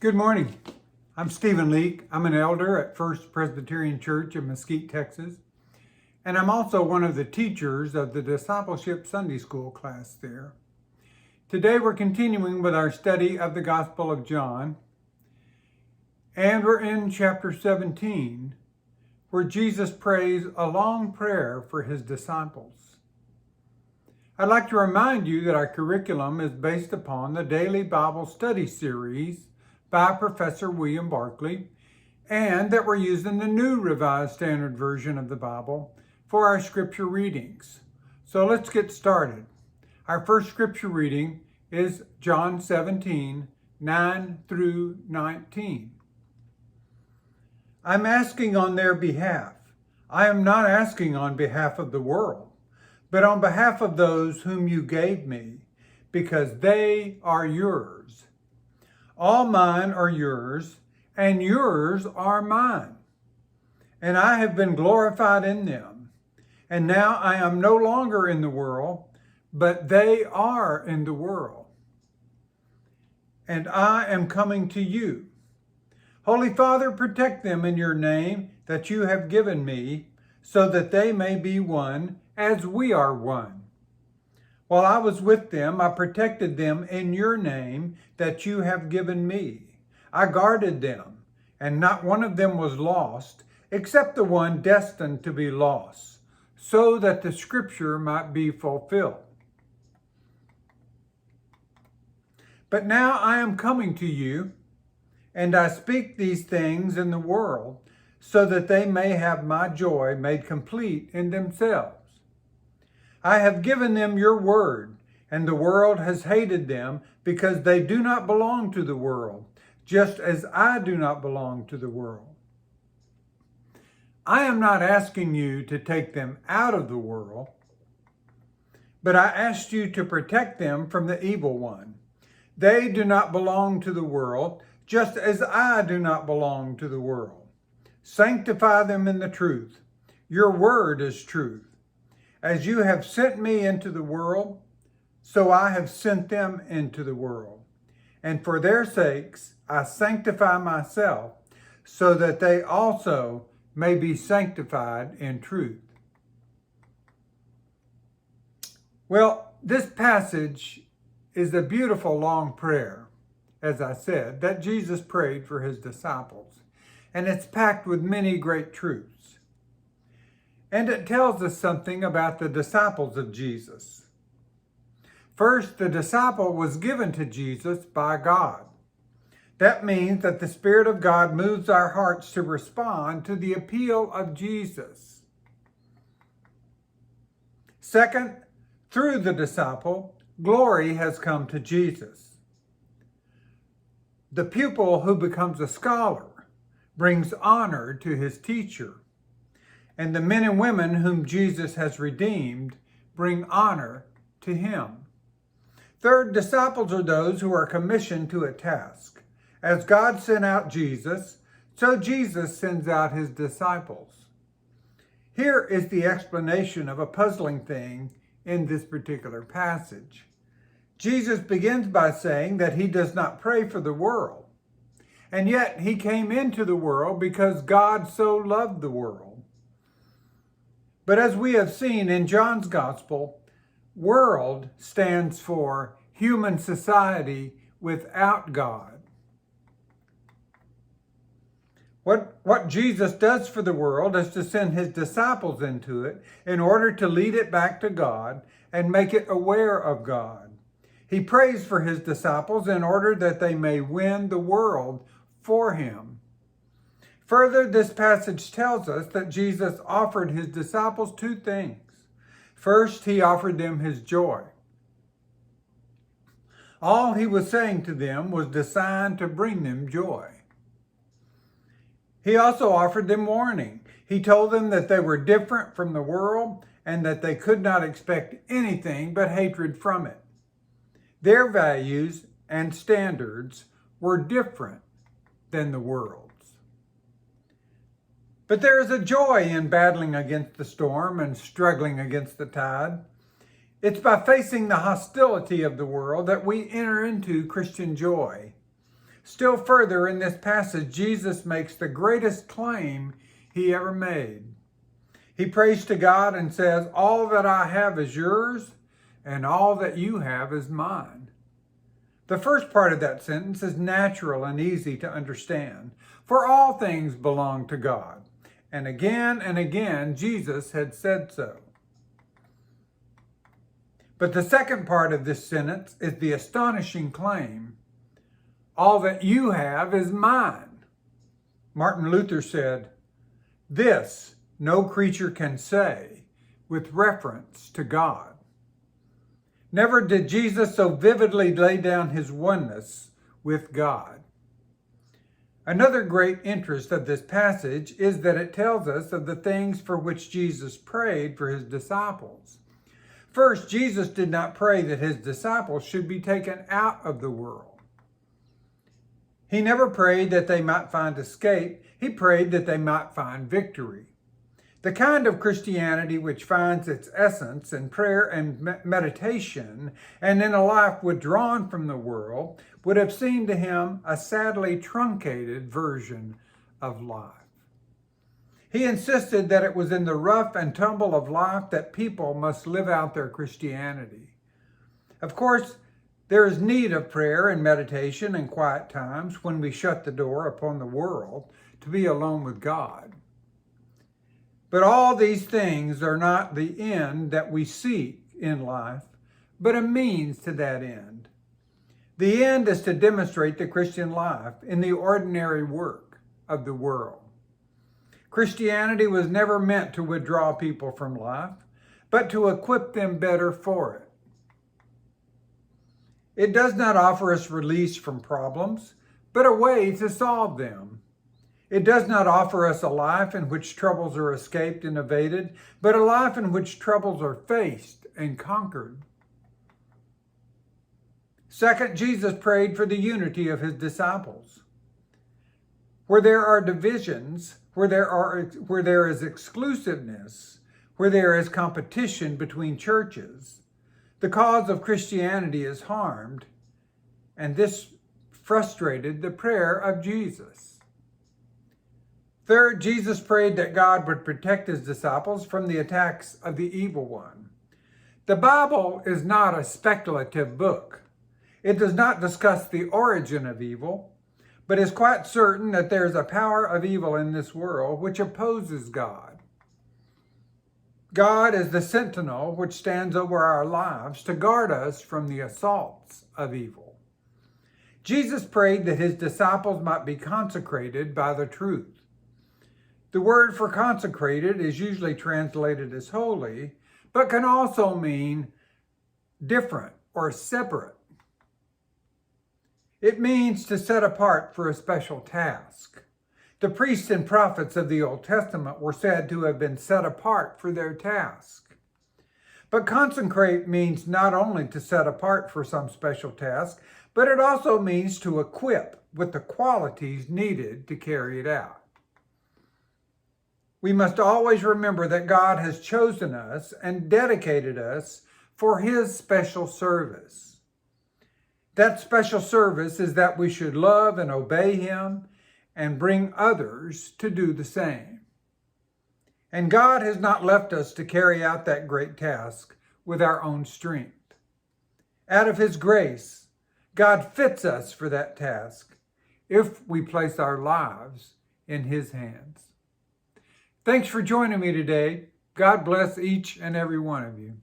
Good morning. I'm Stephen Leake. I'm an elder at First Presbyterian Church in Mesquite, Texas. And I'm also one of the teachers of the Discipleship Sunday School class there. Today we're continuing with our study of the Gospel of John. And we're in chapter 17, where Jesus prays a long prayer for his disciples. I'd like to remind you that our curriculum is based upon the daily Bible study series by Professor William Barclay, and that we're using the New Revised Standard Version of the Bible for our scripture readings. So let's get started. Our first scripture reading is John 17, 9 through 19. I'm asking on their behalf. I am not asking on behalf of the world, but on behalf of those whom you gave me, because they are yours. All mine are yours, and yours are mine. And I have been glorified in them. And now I am no longer in the world, but they are in the world. And I am coming to you. Holy Father, protect them in your name that you have given me, so that they may be one as we are one. While I was with them, I protected them in your name that you have given me. I guarded them, and not one of them was lost, except the one destined to be lost, so that the scripture might be fulfilled. But now I am coming to you, and I speak these things in the world, so that they may have my joy made complete in themselves. I have given them your word, and the world has hated them because they do not belong to the world, just as I do not belong to the world. I am not asking you to take them out of the world, but I asked you to protect them from the evil one. They do not belong to the world, just as I do not belong to the world. Sanctify them in the truth. Your word is truth. As you have sent me into the world, so I have sent them into the world. And for their sakes, I sanctify myself, so that they also may be sanctified in truth. Well, this passage is a beautiful long prayer, as I said, that Jesus prayed for his disciples. And it's packed with many great truths. And it tells us something about the disciples of Jesus. First, the disciple was given to Jesus by God. That means that the Spirit of God moves our hearts to respond to the appeal of Jesus. Second, through the disciple, glory has come to Jesus. The pupil who becomes a scholar brings honor to his teacher. And the men and women whom Jesus has redeemed bring honor to him. Third, disciples are those who are commissioned to a task. As God sent out Jesus, so Jesus sends out his disciples. Here is the explanation of a puzzling thing in this particular passage. Jesus begins by saying that he does not pray for the world, and yet he came into the world because God so loved the world. But as we have seen in John's Gospel, world stands for human society without God. What Jesus does for the world is to send his disciples into it in order to lead it back to God and make it aware of God. He prays for his disciples in order that they may win the world for him. Further, this passage tells us that Jesus offered his disciples two things. First, he offered them his joy. All he was saying to them was designed to bring them joy. He also offered them warning. He told them that they were different from the world and that they could not expect anything but hatred from it. Their values and standards were different than the world's. But there is a joy in battling against the storm and struggling against the tide. It's by facing the hostility of the world that we enter into Christian joy. Still further in this passage, Jesus makes the greatest claim he ever made. He prays to God and says, "All that I have is yours, and all that you have is mine." The first part of that sentence is natural and easy to understand, for all things belong to God. And again, Jesus had said so. But the second part of this sentence is the astonishing claim, "All that you have is mine." Martin Luther said, "This no creature can say," with reference to God. Never did Jesus so vividly lay down his oneness with God. Another great interest of this passage is that it tells us of the things for which Jesus prayed for his disciples. First, Jesus did not pray that his disciples should be taken out of the world. He never prayed that they might find escape. He prayed that they might find victory. The kind of Christianity which finds its essence in prayer and meditation and in a life withdrawn from the world would have seemed to him a sadly truncated version of life. He insisted that it was in the rough and tumble of life that people must live out their Christianity. Of course, there is need of prayer and meditation and quiet times when we shut the door upon the world to be alone with God. But all these things are not the end that we seek in life, but a means to that end. The end is to demonstrate the Christian life in the ordinary work of the world. Christianity was never meant to withdraw people from life, but to equip them better for it. It does not offer us release from problems, but a way to solve them. It does not offer us a life in which troubles are escaped and evaded, but a life in which troubles are faced and conquered. Second, Jesus prayed for the unity of his disciples. Where there are divisions, where there is exclusiveness, where there is competition between churches, the cause of Christianity is harmed, and this frustrated the prayer of Jesus. Third, Jesus prayed that God would protect his disciples from the attacks of the evil one. The Bible is not a speculative book. It does not discuss the origin of evil, but is quite certain that there is a power of evil in this world which opposes God. God is the sentinel which stands over our lives to guard us from the assaults of evil. Jesus prayed that his disciples might be consecrated by the truth. The word for consecrated is usually translated as holy, but can also mean different or separate. It means to set apart for a special task. The priests and prophets of the Old Testament were said to have been set apart for their task. But consecrate means not only to set apart for some special task, but it also means to equip with the qualities needed to carry it out. We must always remember that God has chosen us and dedicated us for his special service. That special service is that we should love and obey him and bring others to do the same. And God has not left us to carry out that great task with our own strength. Out of his grace, God fits us for that task if we place our lives in his hands. Thanks for joining me today. God bless each and every one of you.